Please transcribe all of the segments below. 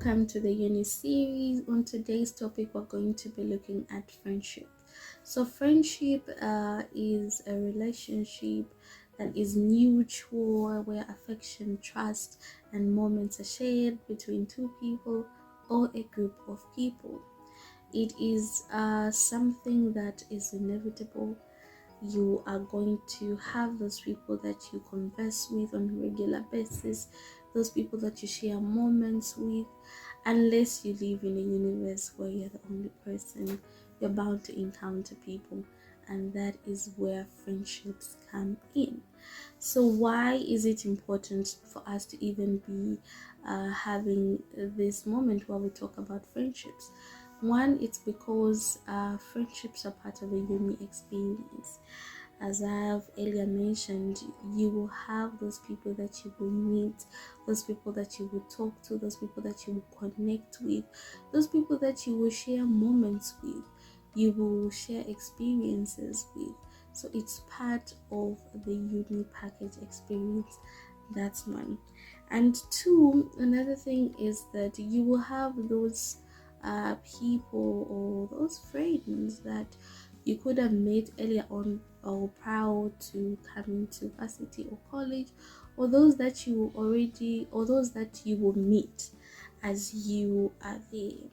welcome to the uni series. On today's topic, we're going to be looking at friendship. So, friendship is a relationship that is mutual, where affection, trust, and moments are shared between two people or a group of people. It is something that is inevitable. You are going to have those people that you converse with on a regular basis, those people that you share moments with, unless you live in a universe where you're the only person. You're bound to encounter people, and that is where friendships come in. So why is it important for us to even be having this moment where we talk about friendships? One, it's because friendships are part of a uni experience. As I have earlier mentioned, you will have those people that you will meet, those people that you will talk to, those people that you will connect with, those people that you will share moments with, you will share experiences with. So it's part of the uni package experience. That's one. And two, another thing is that you will have those people or those friends that you could have met earlier on or prior to coming to varsity or college, or those that you already, or those that you will meet as you are there.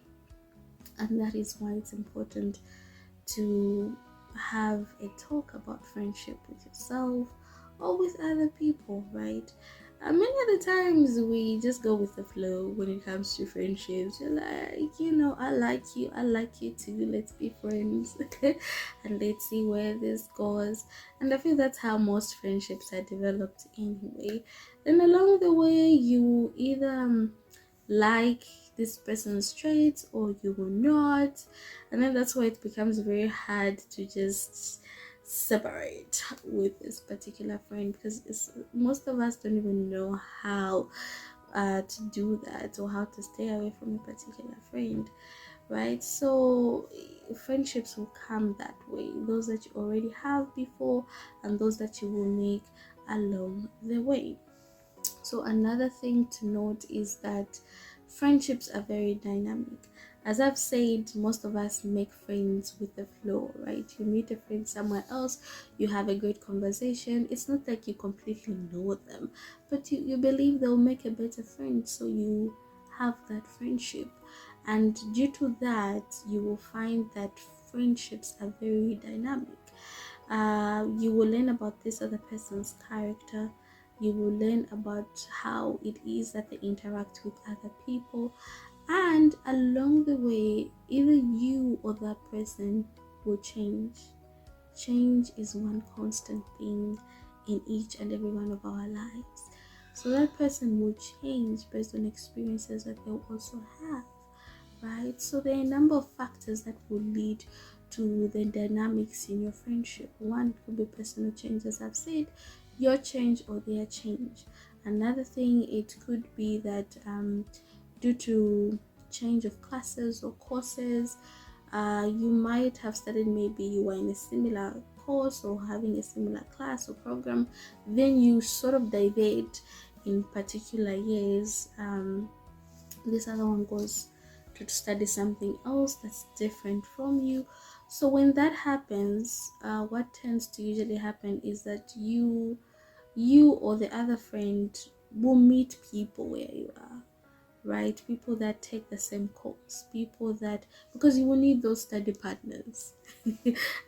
And that is why it's important to have a talk about friendship with yourself or with other people, right? Many of the times we just go with the flow when it comes to friendships. You're like, I like you too, let's be friends. And let's see where this goes. And I feel that's how most friendships are developed anyway. Then along the way, you either like this person's traits or you will not, and then that's why it becomes very hard to just separate with this particular friend, because most of us don't even know how to do that or how to stay away from a particular friend, right? So friendships will come that way, those that you already have before and those that you will make along the way. So another thing to note is that friendships are very dynamic. As I've said, most of us make friends with the flow, right? You meet a friend somewhere else, you have a great conversation. It's not like you completely know them, but you believe they'll make a better friend, so you have that friendship. And due to that, you will find that friendships are very dynamic. You will learn about this other person's character, you will learn about how it is that they interact with other people, and along the way, either you or that person will change. Change is one constant thing in each and every one of our lives. So that person will change based on experiences that they'll also have, right? So there are a number of factors that will lead to the dynamics in your friendship. One could be personal change, as I've said, your change or their change. Another thing, it could be that due to change of classes or courses, you might have studied, maybe you were in a similar course or having a similar class or program, then you sort of divert in particular years. This other one goes to study something else that's different from you. So when that happens, what tends to usually happen is that you or the other friend will meet people where you are, right? People that take the same course, people that, because you will need those study partners.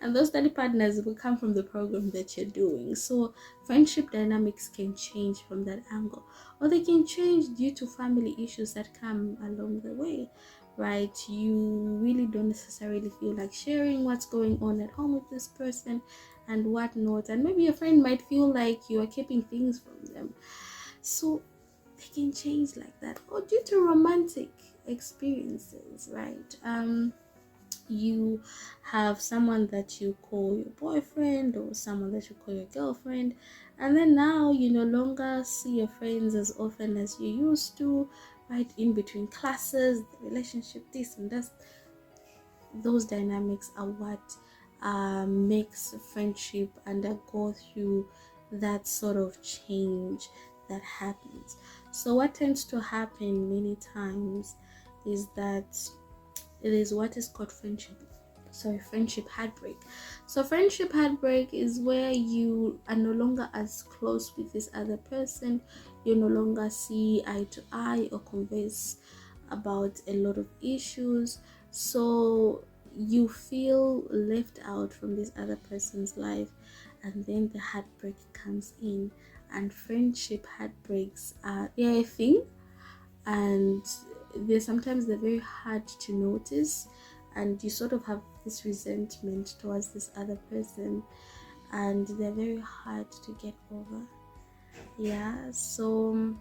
And those study partners will come from the program that you're doing. So friendship dynamics can change from that angle, or they can change due to family issues that come along the way, right? You really don't necessarily feel like sharing what's going on at home with this person and whatnot, and maybe your friend might feel like you are keeping things from them. So they can change like that, or due to romantic experiences, right? You have someone that you call your boyfriend or someone that you call your girlfriend, and then now you no longer see your friends as often as you used to, right? In between classes, the relationship, this and that, those dynamics are what makes friendship undergo through that sort of change that happens. So what tends to happen many times is that it is what is called friendship heartbreak. So friendship heartbreak is where you are no longer as close with this other person, you no longer see eye to eye or converse about a lot of issues, so you feel left out from this other person's life, and then the heartbreak comes in. And friendship heartbreaks are, they're a thing, and they're very hard to notice, and you sort of have this resentment towards this other person, and they're very hard to get over. Yeah, so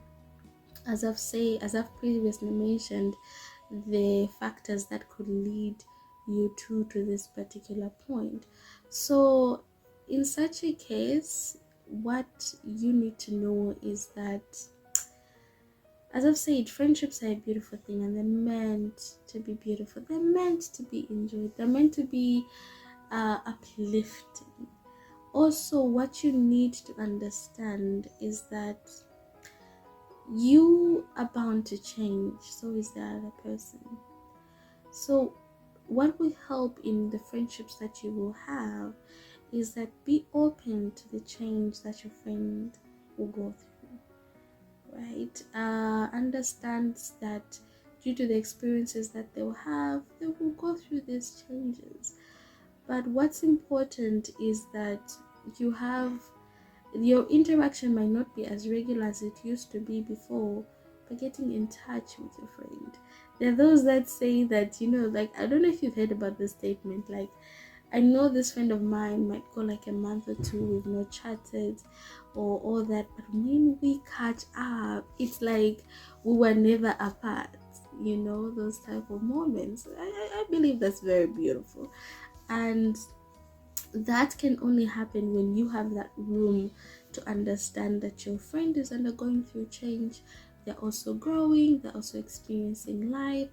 as I've previously mentioned, the factors that could lead you to this particular point. So in such a case, what you need to know is that, as I've said, friendships are a beautiful thing, and they're meant to be beautiful. They're meant to be enjoyed. They're meant to be uplifting. Also, what you need to understand is that you are bound to change, so is the other person. So what will help in the friendships that you will have is that be open to the change that your friend will go through, right? Understands that due to the experiences that they'll have, they will go through these changes. But what's important is that you have, your interaction might not be as regular as it used to be before, but getting in touch with your friend. There are those that say that, like, I don't know if you've heard about this statement, like, I know this friend of mine might go like a month or two, we've not chatted or all that, but when we catch up, it's like we were never apart. Those type of moments. I believe that's very beautiful. And that can only happen when you have that room to understand that your friend is undergoing through change. They're also growing, they're also experiencing life,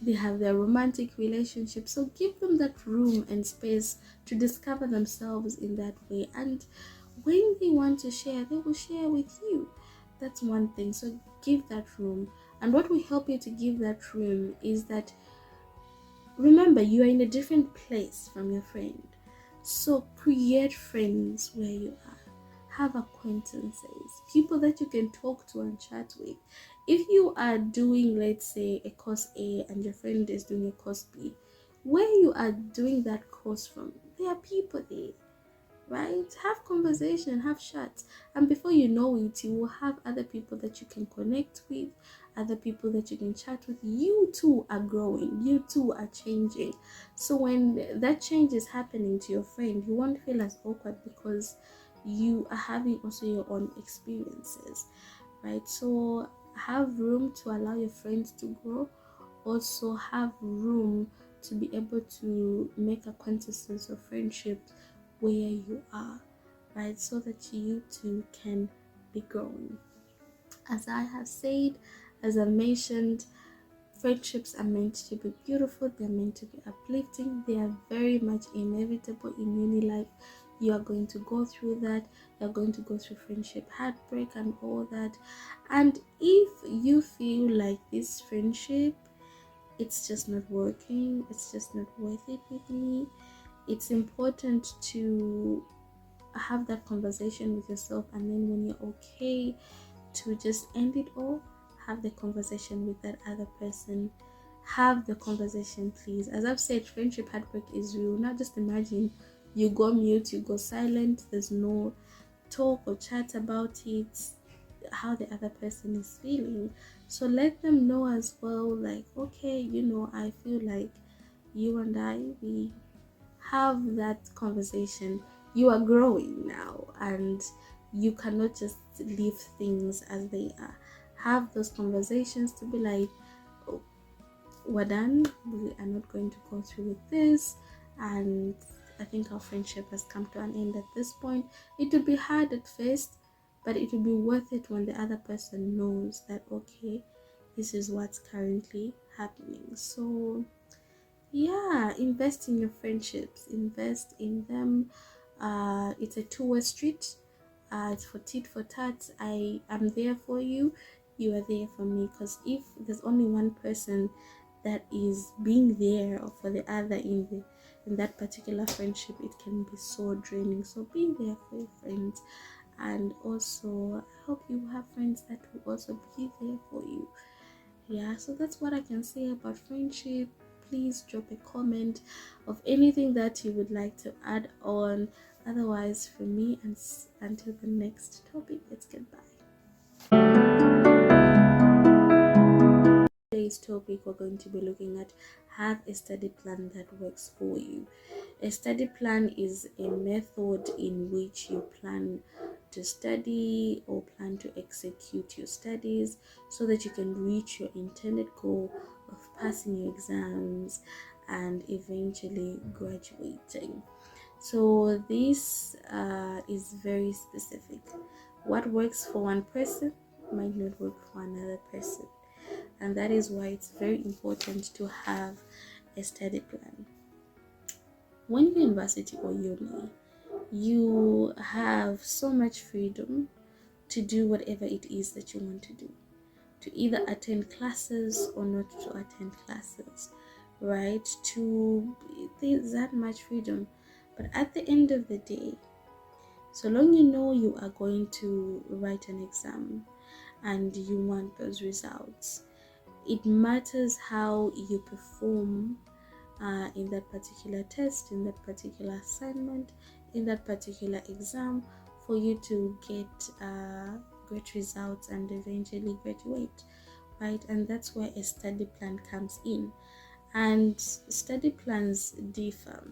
they have their romantic relationship. So give them that room and space to discover themselves in that way, and when they want to share, they will share with you. That's one thing. So give that room. And what will help you to give that room is that, remember, you are in a different place from your friend. So create friends where you are. Have acquaintances, people that you can talk to and chat with. If you are doing, let's say, a course A and your friend is doing a course B, where you are doing that course from, there are people there, right? Have conversation, have chats, and before you know it, you will have other people that you can connect with, other people that you can chat with. You too are growing, you too are changing. So when that change is happening to your friend, you won't feel as awkward because you are having also your own experiences, right? So have room to allow your friends to grow. Also have room to be able to make acquaintances or friendships where you are, right? So that you too can be growing. As I have said, as I mentioned, friendships are meant to be beautiful, they're meant to be uplifting, they are very much inevitable in uni life. You are going to go through that, you're going to go through friendship heartbreak and all that. And if you feel like this friendship, it's just not working, it's just not worth it with me, it's important to have that conversation with yourself, and then when you're okay to just end it all, have the conversation with that other person. Have the conversation, please. As I've said, friendship heartbreak is real. Now just imagine you go mute, you go silent, there's no talk or chat about it, how the other person is feeling. So let them know as well, like, okay, I feel like you and I, we have that conversation. You are growing now, and you cannot just leave things as they are. Have those conversations to be like, oh, we're done, we are not going to go through with this, and I think our friendship has come to an end at this point. It will be hard at first, but it will be worth it when the other person knows that, okay, this is what's currently happening. So yeah, invest in your friendships, invest in them. It's a two-way street. It's for tit for tat. I am there for you. you are there for me. Because if there's only one person that is being there for the other in that particular friendship, it can be so draining. So be there for your friends, and also I hope you have friends that will also be there for you. Yeah, so that's what I can say about friendship. Please drop a comment of anything that you would like to add on. Otherwise, for me, and until the next topic, let's get back. Today's topic, we're going to be looking at have a study plan that works for you. A study plan is a method in which you plan to study or plan to execute your studies so that you can reach your intended goal of passing your exams and eventually graduating. So this is very specific. What works for one person might not work for another person, and that is why it's very important to have a study plan. When you're in university or uni, you have so much freedom to do whatever it is that you want to do, to either attend classes or not to attend classes, right? There's that much freedom. But at the end of the day, so long you know you are going to write an exam and you want those results, it matters how you perform in that particular test, in that particular assignment, in that particular exam, for you to get great results and eventually graduate, right? And that's where a study plan comes in. And study plans differ.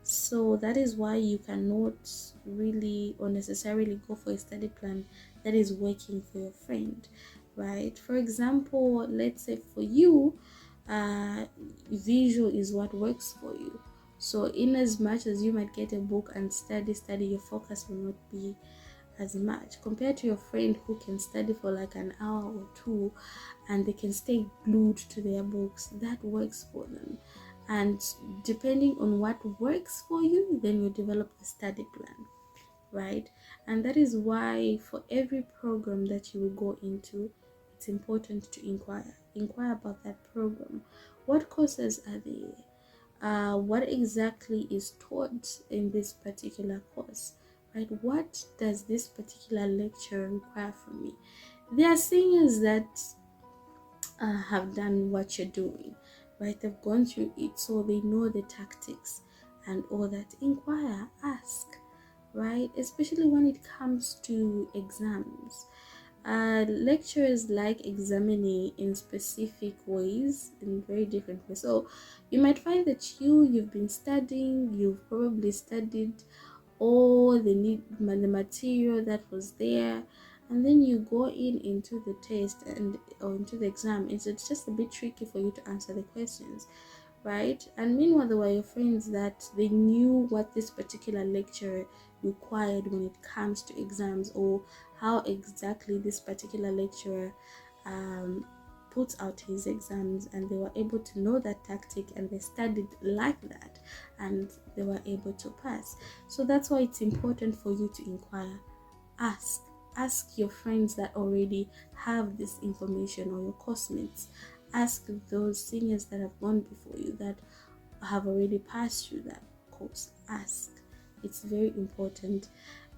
So that is why you cannot really or necessarily go for a study plan that is working for your friend, right? For example, let's say for you, visual is what works for you. So in as much as you might get a book and study, your focus will not be as much compared to your friend who can study for like an hour or two and they can stay glued to their books. That works for them. And depending on what works for you, then you develop the study plan, right? And that is why for every program that you will go into, it's important to inquire about that program. What courses are there? What exactly is taught in this particular course, right? What does this particular lecture require from me? There are seniors that have done what you're doing, right? They've gone through it, so they know the tactics and all that. Inquire, ask, right? Especially when it comes to exams. Lecturers like examining in specific ways, in very different ways. So you might find that you've been studying, you've probably studied all the material that was there, and then you go into the test and or into the exam. It's just a bit tricky for you to answer the questions, right? And meanwhile, there were your friends that they knew what this particular lecture required when it comes to exams, or how exactly this particular lecturer um, puts out his exams, and they were able to know that tactic and they studied like that and they were able to pass. So that's why it's important for you to inquire, ask your friends that already have this information, or your classmates. Ask those seniors that have gone before you, that have already passed through that course. Ask. It's very important.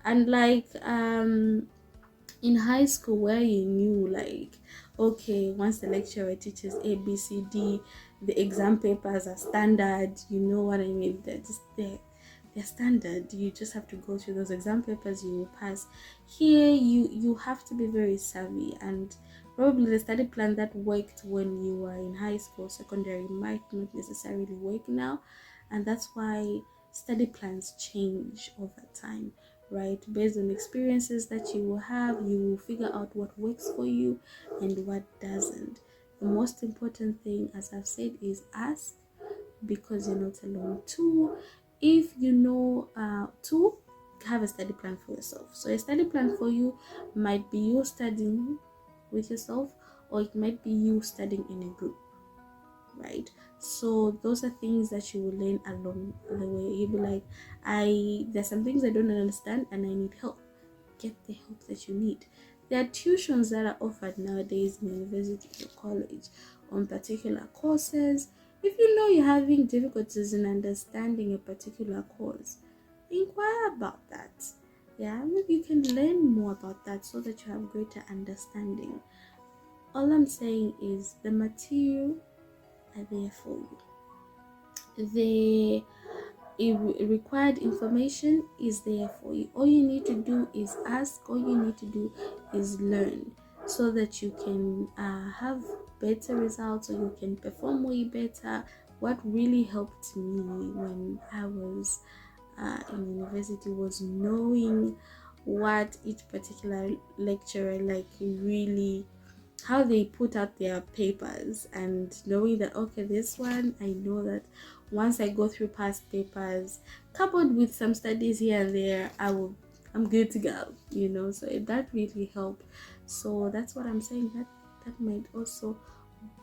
And like in high school, where you knew like, okay, once the lecturer teaches ABCD, the exam papers are standard, you know what I mean? They're just there, they're standard. You just have to go through those exam papers, you will pass. Here you have to be very savvy, and probably the study plan that worked when you were in high school, secondary, might not necessarily work now. And that's why study plans change over time, right? Based on experiences that you will have, you will figure out what works for you and what doesn't. The most important thing, as I've said, is ask, because you're not alone. Two, if you know, two, have a study plan for yourself. So a study plan for you might be you studying with yourself, or it might be you studying in a group, right? So those are things that you will learn along the way. You'll be like, there's some things I don't understand and I need help. Get the help that you need. There are tuitions that are offered nowadays in university or college on particular courses. If you know you're having difficulties in understanding a particular course, inquire about that. Yeah, maybe you can learn more about that so that you have greater understanding. All I'm saying is the material are there for you. The required information is there for you. All you need to do is ask, all you need to do is learn, so that you can have better results, or you can perform way better. What really helped me when I was in university was knowing what each particular lecturer like really, how they put out their papers, and knowing that okay, this one I know that once I go through past papers coupled with some studies here and there, I'm good to go, so that really helped. So that's what I'm saying, that might also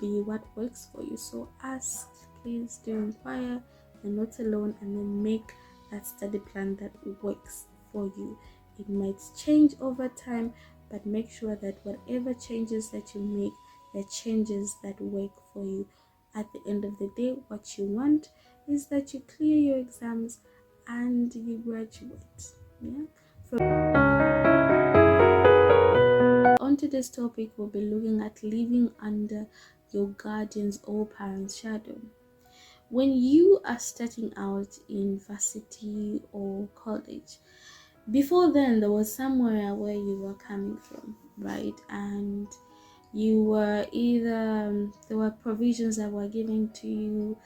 be what works for you. So ask, please do inquire, you're not alone, and then make that study plan that works for you. It might change over time, but make sure that whatever changes that you make, the changes that work for you. At the end of the day, what you want is that you clear your exams and you graduate. Yeah. On to this topic, we'll be looking at living under your guardian's or parents' shadow. When you are starting out in varsity or college, before then there was somewhere where you were coming from, right? And you were either there were provisions that were given to you,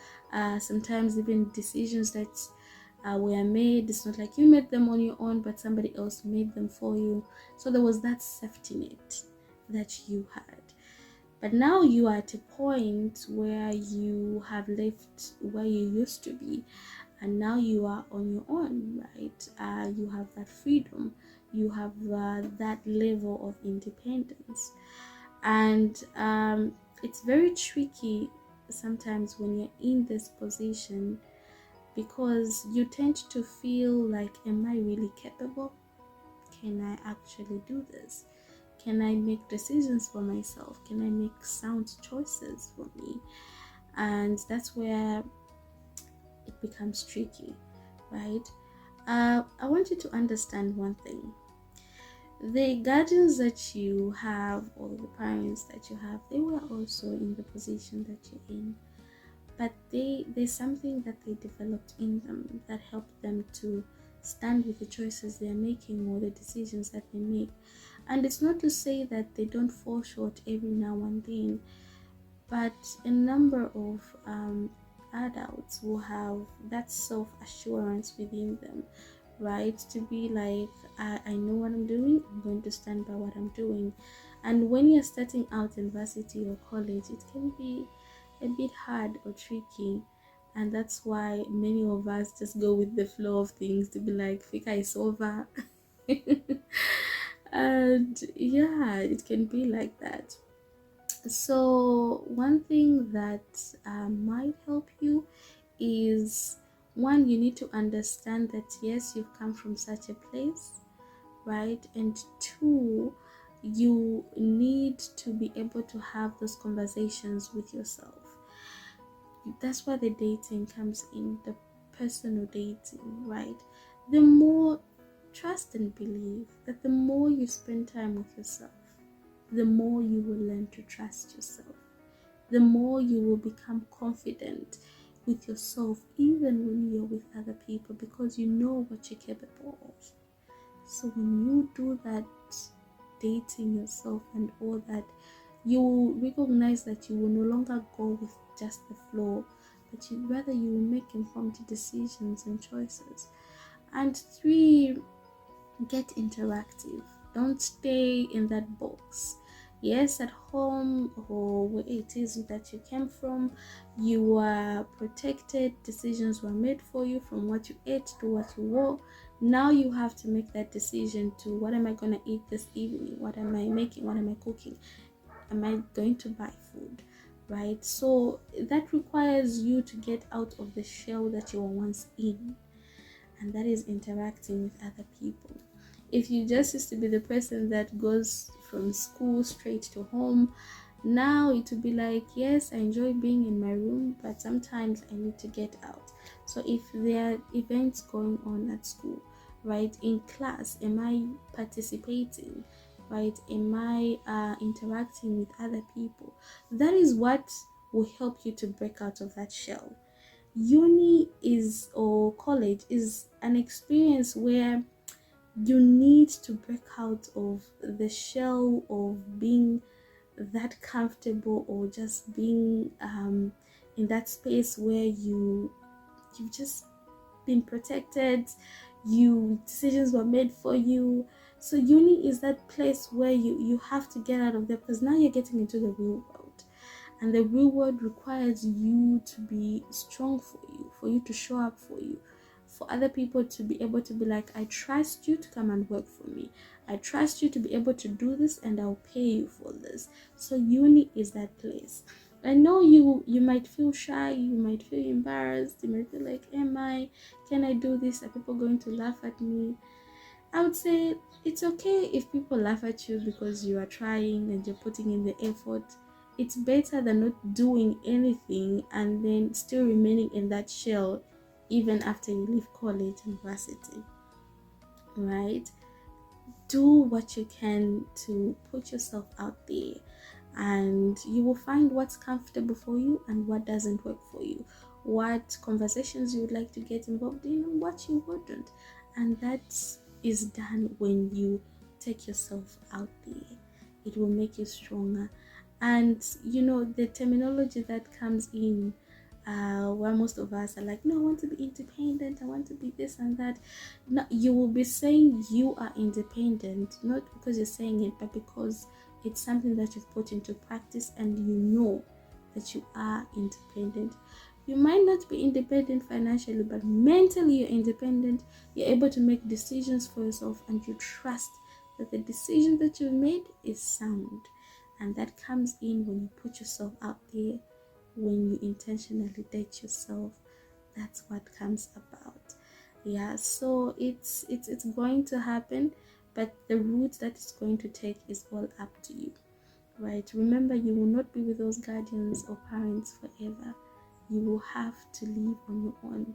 sometimes even decisions that were made. It's not like you made them on your own, but somebody else made them for you. So there was that safety net that you had. But now you are at a point where you have left where you used to be, and now you are on your own, right? You have that freedom, you have that level of independence, and it's very tricky sometimes when you're in this position, because you tend to feel like, am I really capable? Can I actually do this? Can I make decisions for myself? Can I make sound choices for me? And that's where it becomes tricky, right? I want you to understand one thing. The guardians that you have, or the parents that you have, they were also in the position that you're in, but there's something that they developed in them that helped them to stand with the choices they're making or the decisions that they make. And it's not to say that they don't fall short every now and then, but a number of adults will have that self-assurance within them, right? To be like, I know what I'm doing, I'm going to stand by what I'm doing. And when you're starting out in varsity or college, it can be a bit hard or tricky, and that's why many of us just go with the flow of things, to be like, fika is over. And yeah, it can be like that. So one thing that might help you is, one, you need to understand that yes, you've come from such a place, right? And two, you need to be able to have those conversations with yourself. That's where the dating comes in, the personal dating, right? The more, trust and believe that the more you spend time with yourself, the more you will learn to trust yourself, the more you will become confident with yourself, even when you're with other people, because you know what you're capable of. So when you do that, dating yourself and all that, you will recognize that you will no longer go with just the flow, but you will make informed decisions and choices. And three, get interactive. Don't stay in that box. Yes, at home or where it is that you came from, you are protected, decisions were made for you, from what you ate to what you wore. Now you have to make that decision to, what am I going to eat this evening? What am I making? What am I cooking? Am I going to buy food? Right? So that requires you to get out of the shell that you were once in, and that is interacting with other people. If you just used to be the person that goes from school straight to home. Now it will be like, yes, I enjoy being in my room, but sometimes I need to get out. So if there are events going on at school, right, in class, am I participating, right? Am I interacting with other people? That is what will help you to break out of that shell. Uni is, or college is, an experience where you need to break out of the shell of being that comfortable, or just being in that space where you've just been protected, you decisions were made for you. So uni is that place where you have to get out of there, because now you're getting into the real world, and the real world requires you to be strong for you to show up for you, for other people to be able to be like, I trust you to come and work for me, I trust you to be able to do this, and I'll pay you for this. So uni is that place. I know you might feel shy, you might feel embarrassed, you might feel like, can I do this, are people going to laugh at me? I would say it's okay if people laugh at you because you are trying and you're putting in the effort. It's better than not doing anything and then still remaining in that shell even after you leave college and university, right? Do what you can to put yourself out there, and you will find what's comfortable for you and what doesn't work for you, what conversations you would like to get involved in and what you wouldn't. And that is done when you take yourself out there. It will make you stronger. And the terminology that comes in, where most of us are like, no, I want to be independent, I want to be this and that. No, you will be saying you are independent, not because you're saying it, but because it's something that you've put into practice and you know that you are independent. You might not be independent financially, but mentally you're independent. You're able to make decisions for yourself, and you trust that the decision that you've made is sound. And that comes in when you put yourself out there, when you intentionally date yourself. That's what comes about. Yeah, so it's going to happen, but the route that it's going to take is all up to you, right? Remember, you will not be with those guardians or parents forever. You will have to live on your own.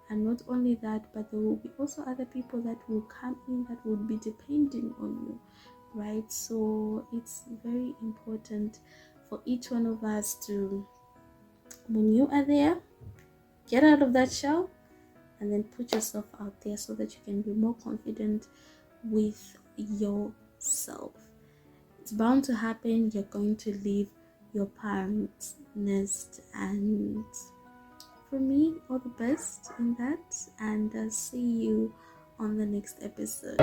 And not only that, but there will be also other people that will come in that will be depending on you, right? So it's very important for each one of us to, when you are there, get out of that shell and then put yourself out there so that you can be more confident with yourself. It's bound to happen. You're going to leave your parents' nest, and for me, all the best in that, and see you on the next episode.